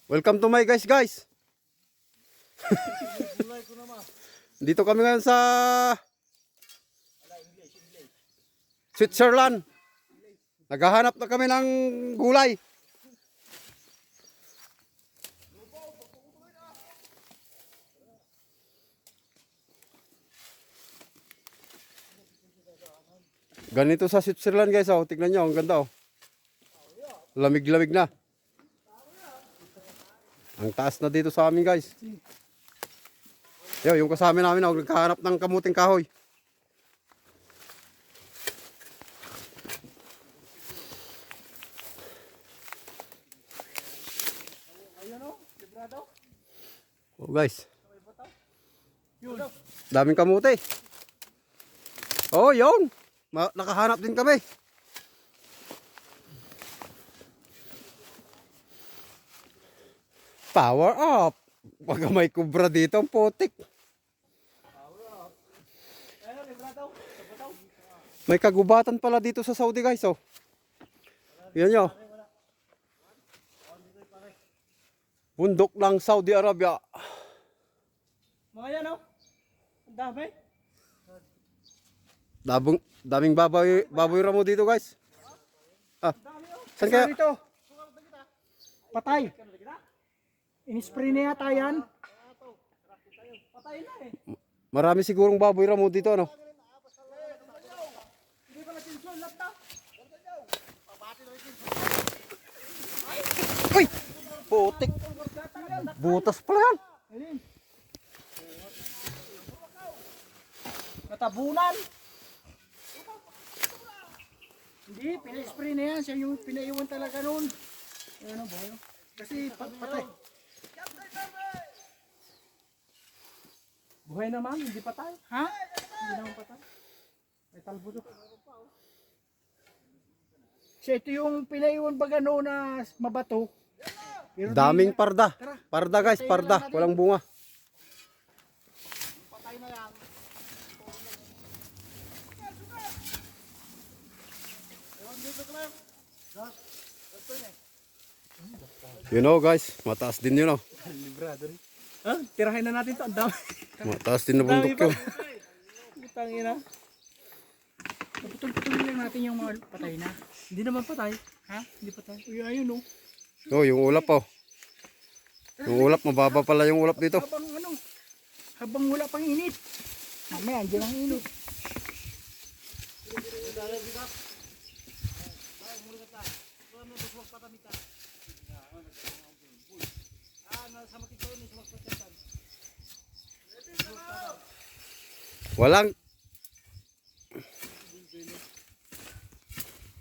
Welcome to my guys. Dito kami ngayon sa Switzerland. Naghahanap na kami ng gulay. Ganito sa Switzerland guys, oh. Tignan nyo, ang ganda, oh. Lamig-lamig na. Ang taas na dito sa amin guys. Yo, yung kasama namin, oh, nagkahanap ng kamuting kahoy. Oh guys. Daming kamuti. Oh, yun. Nakahanap din kami. Power up. Pag may kubra dito, ang putik. May kagubatan pala dito sa Saudi guys, oh. Yan nyo. Bundok ng Saudi Arabia. Mga yan, oh. Ang dami. Daming baboy ramo dito guys. Ah, saan kaya? Dito. Patay. In-spray na yata yan. Patay na eh. Marami sigurong baboy ramo dito, ano? Hindi pa natin slow lap na. Uy! Putik! Butas pala yan. Ayun. Natabunan. Hindi, pina-spray na yan. Siya yung pinaiwan talaga noon. Ano ba yun? Kasi patay. Buhay naman, hindi patay. Ha? Hindi naman patay. May talbo to. Kasi ito yung pinaiwan baga noon na mabato. Pero Daming parda. Parda guys, parda. Walang bunga. patay na yan. You know guys, mataas din yun, oh. Librado rin. Ha? Tirahin na natin to. Ang dami. Mataas din na bundok yun. Putang ina. Putol-putulin lang natin yung mga patay na. Hindi naman patay. Ha? Hindi patay. Uy, ayun oh. Oh, yung ulap, oh. Yung ulap, mababa pala yung ulap dito. Habang wala pang init. Mamaya, andyan ang init.